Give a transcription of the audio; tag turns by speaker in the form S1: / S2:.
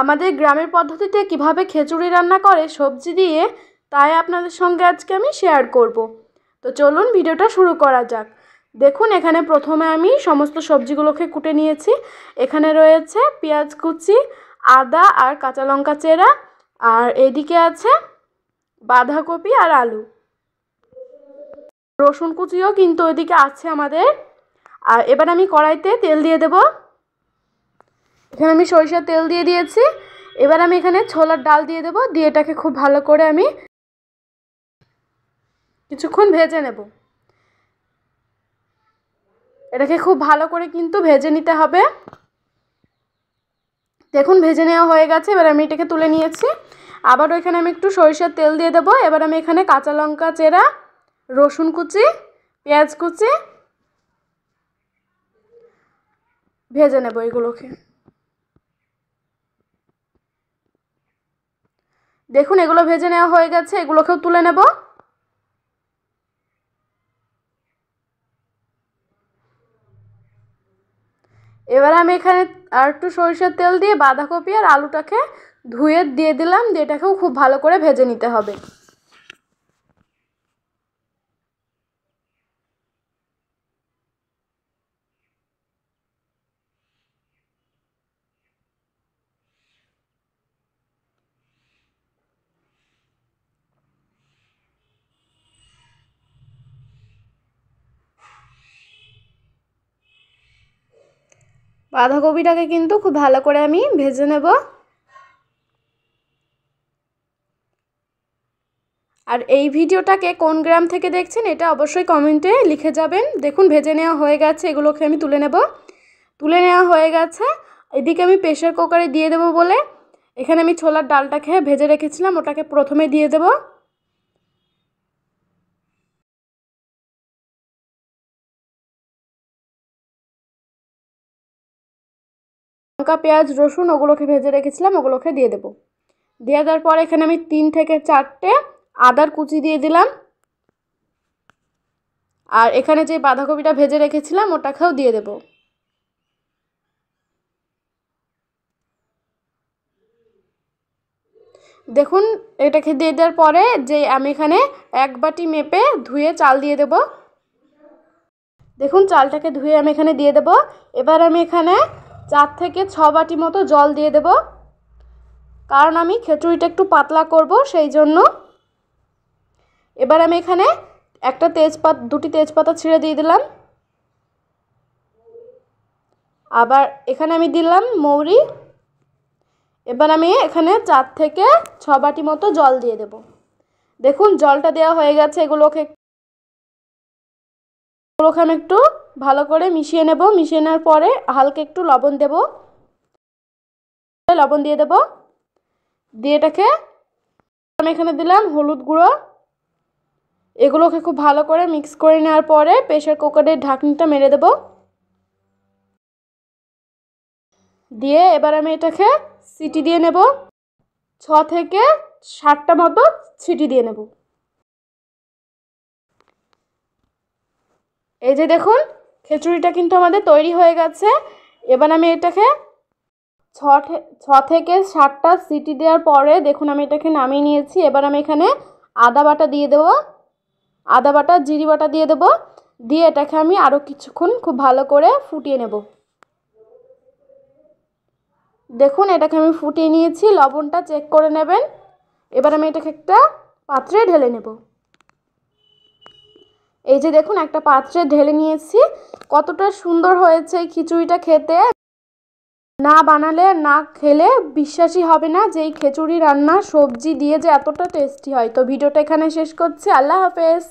S1: আমাদের গ্রামের পদ্ধতিতে কিভাবে খিচুড়ি রান্না করে সবজি দিয়ে, তাই আপনাদের সঙ্গে আজকে আমি শেয়ার করব। তো চলুন ভিডিওটা শুরু করা যাক। দেখুন এখানে প্রথমে আমি সমস্ত সবজিগুলোকে কুটে নিয়েছি। এখানে রয়েছে পেঁয়াজ কুচি, আদা আর কাঁচা লঙ্কা চেরা, আর এইদিকে আছে বাঁধাকপি আর আলু। রসুন কুচিও কিন্তু ওইদিকে আছে আমাদের। আর এবার আমি কড়াইতে তেল দিয়ে দেব। এখানে আমি সরিষার তেল দিয়ে দিয়েছি। এবার আমি এখানে ছোলার ডাল দিয়ে দেব, দিয়ে এটাকে খুব ভালো করে আমি কিছুক্ষণ ভেজে নেব। এটাকে খুব ভালো করে কিন্তু ভেজে নিতে হবে। দেখুন ভেজে নেওয়া হয়ে গেছে। এবার আমি এটাকে তুলে নিয়েছি। আবারও এখানে আমি একটু সরিষার তেল দিয়ে দেব। এবার আমি এখানে কাঁচা লঙ্কা চেরা, রসুন কুচি, পেঁয়াজ কুচি ভেজে নেব এগুলোকে। দেখুন এগুলো ভেজে নেওয়া হয়ে গেছে, এগুলোকেও তুলে নেব। এবার আমি এখানে আর একটু সরিষার তেল দিয়ে বাঁধাকপি আর আলুটাকে ধুয়ে দিয়ে দিলাম, দিয়ে এটাকেও খুব ভালো করে ভেজে নিতে হবে। বাঁধাকপিটাকে কিন্তু খুব ভালো করে আমি ভেজে নেব। আর এই ভিডিওটাকে কোন গ্রাম থেকে দেখছেন এটা অবশ্যই কমেন্টে লিখে যাবেন। দেখুন ভেজে নেওয়া হয়ে গেছে, এগুলোকে আমি তুলে নেব। তুলে নেওয়া হয়ে গেছে। এদিকে আমি প্রেসার কুকারে দিয়ে দেব বলে এখানে আমি ছোলার ডালটাকে ভেজে রেখেছিলাম, ওটাকে প্রথমে দিয়ে দেব। লঙ্কা, পেঁয়াজ, রসুন ওগুলোকে ভেজে রেখেছিলাম, ওগুলোকে দিয়ে দেব। দিয়ে দেওয়ার পর এখানে আমি 3 থেকে 4টে আদার কুচি দিয়ে দিলাম। আর এখানে যে বাঁধাকপিটা ভেজে রেখেছিলাম ওটাকেও দিয়ে দেব। দেখুন এটাকে দিয়ে দেওয়ার পরে যে আমি এখানে 1 বাটি মেপে ধুয়ে চাল দিয়ে দেব। দেখুন চালটাকে ধুয়ে আমি এখানে দিয়ে দেব। এবার আমি এখানে 4 থেকে 6 বাটি মতো জল দিয়ে দেব, কারণ আমি খিচুড়িটা একটু পাতলা করব সেই জন্য। এবার আমি এখানে দুটি তেজপাতা ছিঁড়ে দিয়ে দিলাম। আবার এখানে আমি দিলাম মৌরি। এবার আমি এখানে 4 থেকে 6 বাটি মতো জল দিয়ে দেব। দেখুন জলটা দেওয়া হয়ে গেছে। এগুলোকে আমি একটু ভালো করে মিশিয়ে নেব। মিশিয়ে নেওয়ার পরে হালকা একটু লবণ দেব, লবণ দিয়ে দেব। দিয়ে এটাকে আমি এখানে দিলাম হলুদ গুঁড়ো। এগুলোকে খুব ভালো করে মিক্স করে নেওয়ার পরে প্রেসার কুকারের ঢাকনিটা মেরে দেব। দিয়ে এবার আমি এটাকে সিটি দিয়ে নেব। 6 থেকে 7টা মতো সিটি দিয়ে নেব। এই যে দেখুন খিচুড়িটা কিন্তু আমাদের তৈরি হয়ে গেছে। এবার আমি এটাকে 6 থেকে 7টা সিটি দেওয়ার পরে দেখুন আমি এটাকে নামিয়ে নিয়েছি। এবার আমি এখানে আদা বাটা দিয়ে দেবো, আদা বাটা, জিরে বাটা দিয়ে দেবো। দিয়ে এটাকে আমি আরও কিছুক্ষণ খুব ভালো করে ফুটিয়ে নেব। দেখুন এটাকে আমি ফুটিয়ে নিয়েছি, লবণটা চেক করে নেবেন। এবার আমি এটাকে একটা পাত্রে ঢেলে নেব। এই যে দেখুন একটা পাত্রে ঢেলে নিয়েছি। কতটা সুন্দর হয়েছে এই খিচুড়িটা খেতে। না বানালে না খেলে বিশ্বাসই হবে না যে এই খিচুড়ি রান্না সবজি দিয়ে যে এতটা টেস্টি হয়। তো ভিডিওটা এখানে শেষ করছি। আল্লাহ হাফেজ।